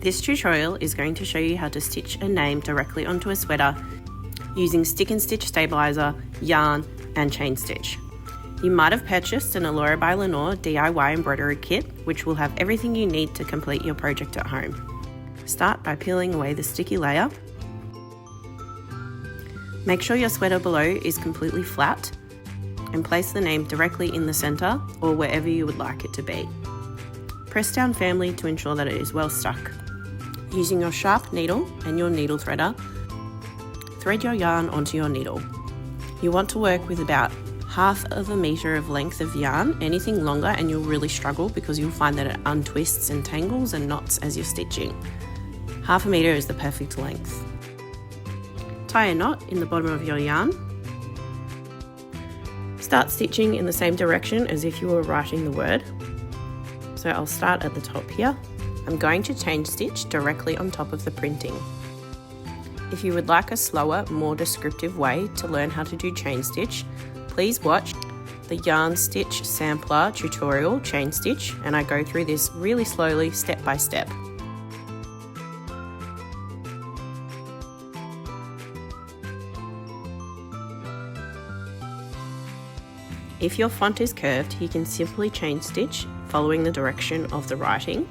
This tutorial is going to show you how to stitch a name directly onto a sweater using stick and stitch stabilizer, yarn and chain stitch. You might have purchased an Elora by Lenore DIY embroidery kit, which will have everything you need to complete your project at home. Start by peeling away the sticky layer. Make sure your sweater below is completely flat and place the name directly in the centre or wherever you would like it to be. Press down firmly to ensure that it is well stuck. Using your sharp needle and your needle threader, thread your yarn onto your needle. You want to work with about 1/2 metre of length of yarn. Anything longer and you'll really struggle because you'll find that it untwists and tangles and knots as you're stitching. 1/2 metre is the perfect length. Tie a knot in the bottom of your yarn. Start stitching in the same direction as if you were writing the word. So I'll start at the top here. I'm going to chain stitch directly on top of the printing. If you would like a slower, more descriptive way to learn how to do chain stitch, please watch the yarn stitch sampler tutorial chain stitch, and I go through this really slowly, step by step. If your font is curved, you can simply chain stitch following the direction of the writing.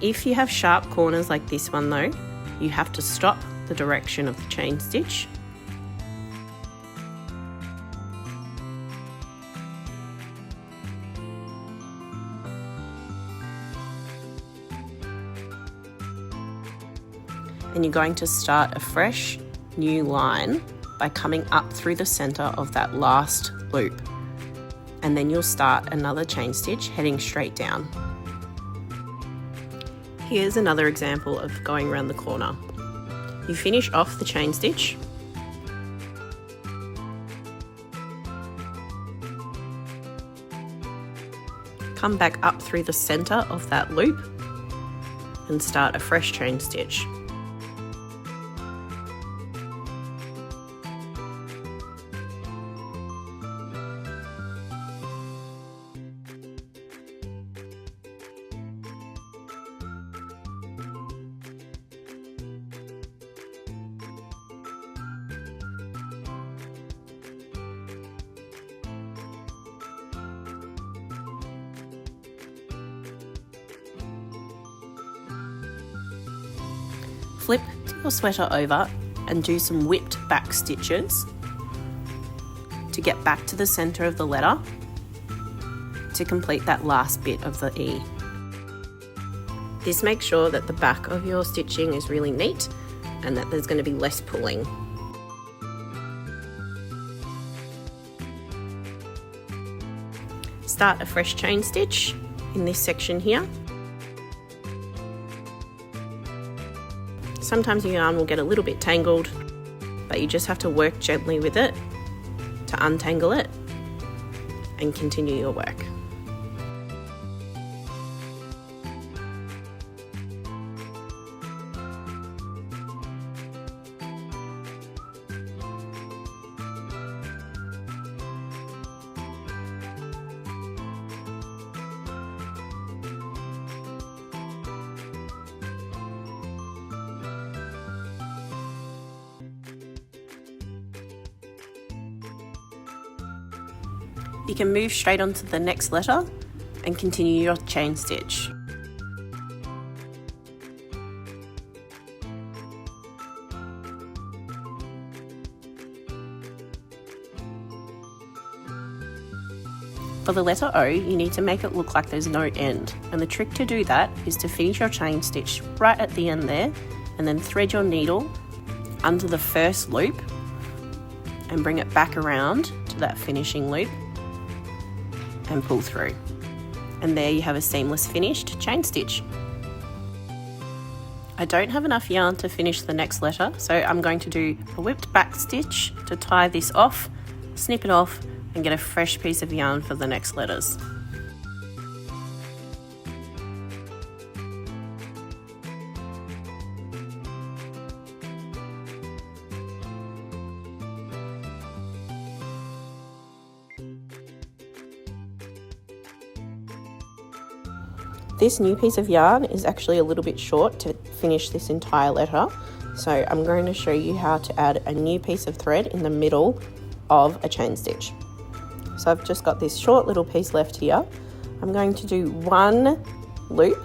If you have sharp corners like this one though, you have to stop the direction of the chain stitch. And you're going to start a fresh new line by coming up through the center of that last loop. And then you'll start another chain stitch heading straight down. Here's another example of going around the corner. You finish off the chain stitch. Come back up through the center of that loop and start a fresh chain stitch. Flip your sweater over and do some whipped back stitches to get back to the center of the letter to complete that last bit of the E. This makes sure that the back of your stitching is really neat and that there's going to be less pulling. Start a fresh chain stitch in this section here. Sometimes your yarn will get a little bit tangled, but you just have to work gently with it to untangle it and continue your work. You can move straight onto the next letter and continue your chain stitch. For the letter O, you need to make it look like there's no end, and the trick to do that is to finish your chain stitch right at the end there and then thread your needle under the first loop and bring it back around to that finishing loop and pull through. And there you have a seamless finished chain stitch. I don't have enough yarn to finish the next letter, so I'm going to do a whipped back stitch to tie this off, snip it off and get a fresh piece of yarn for the next letters. This new piece of yarn is actually a little bit short to finish this entire letter, so I'm going to show you how to add a new piece of thread in the middle of a chain stitch. So I've just got this short little piece left here. I'm going to do one loop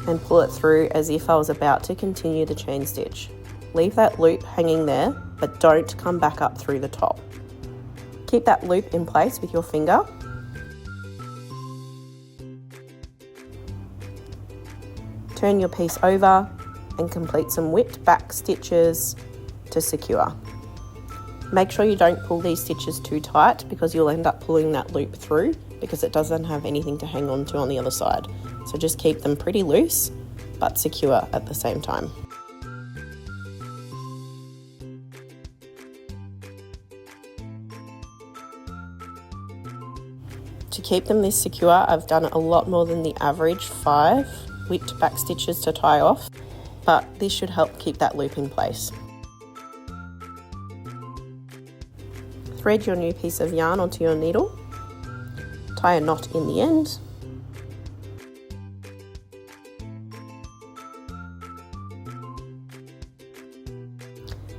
and pull it through as if I was about to continue the chain stitch. Leave that loop hanging there, but don't come back up through the top. Keep that loop in place with your finger. Turn your piece over and complete some whipped back stitches to secure. Make sure you don't pull these stitches too tight because you'll end up pulling that loop through because it doesn't have anything to hang on to on the other side. So just keep them pretty loose but secure at the same time. To keep them this secure, I've done a lot more than the average 5 whipped back stitches to tie off, but this should help keep that loop in place. Thread your new piece of yarn onto your needle, tie a knot in the end,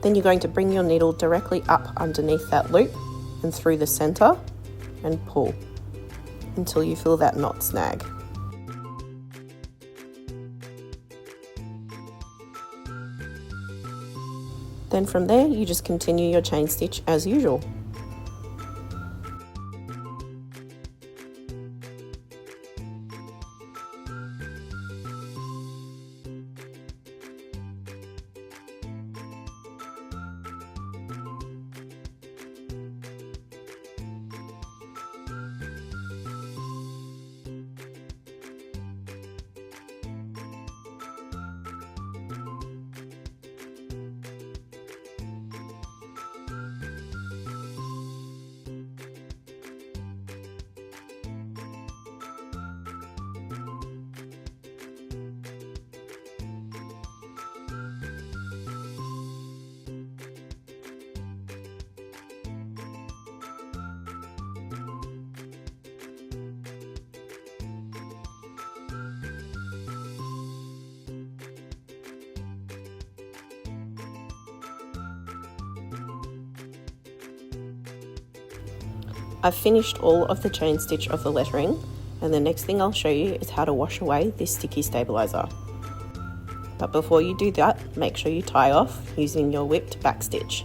then you're going to bring your needle directly up underneath that loop and through the center and pull until you feel that knot snag. Then from there, you just continue your chain stitch as usual. I've finished all of the chain stitch of the lettering, and the next thing I'll show you is how to wash away this sticky stabilizer. But before you do that, make sure you tie off using your whipped back stitch.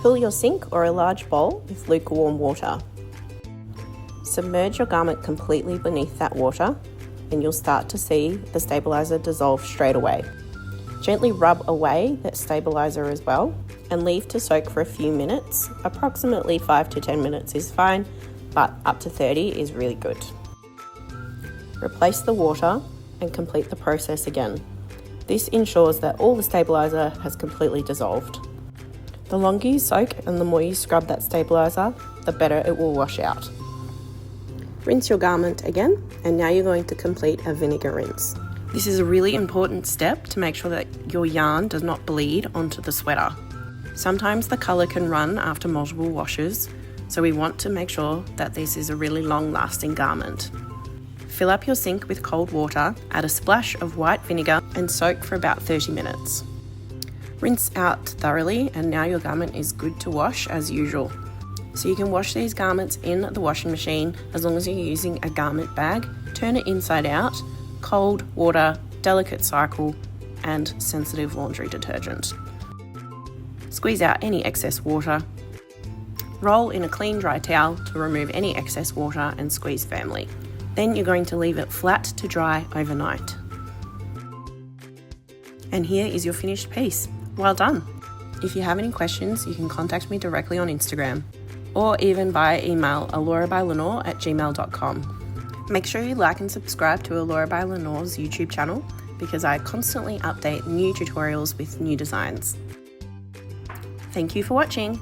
Fill your sink or a large bowl with lukewarm water. Submerge your garment completely beneath that water and you'll start to see the stabilizer dissolve straight away. Gently rub away that stabilizer as well and leave to soak for a few minutes. Approximately 5 to 10 minutes is fine, but up to 30 is really good. Replace the water and complete the process again. This ensures that all the stabilizer has completely dissolved. The longer you soak and the more you scrub that stabilizer, the better it will wash out. Rinse your garment again, and now you're going to complete a vinegar rinse. This is a really important step to make sure that your yarn does not bleed onto the sweater. Sometimes the colour can run after multiple washes, so we want to make sure that this is a really long-lasting garment. Fill up your sink with cold water, add a splash of white vinegar and soak for about 30 minutes. Rinse out thoroughly, and now your garment is good to wash as usual. So you can wash these garments in the washing machine as long as you're using a garment bag. Turn it inside out, cold water, delicate cycle, and sensitive laundry detergent. Squeeze out any excess water. Roll in a clean dry towel to remove any excess water and squeeze firmly. Then you're going to leave it flat to dry overnight. And here is your finished piece. Well done! If you have any questions, you can contact me directly on Instagram or even via email elorabylenore@gmail.com. Make sure you like and subscribe to Elora by Lenore's YouTube channel because I constantly update new tutorials with new designs. Thank you for watching.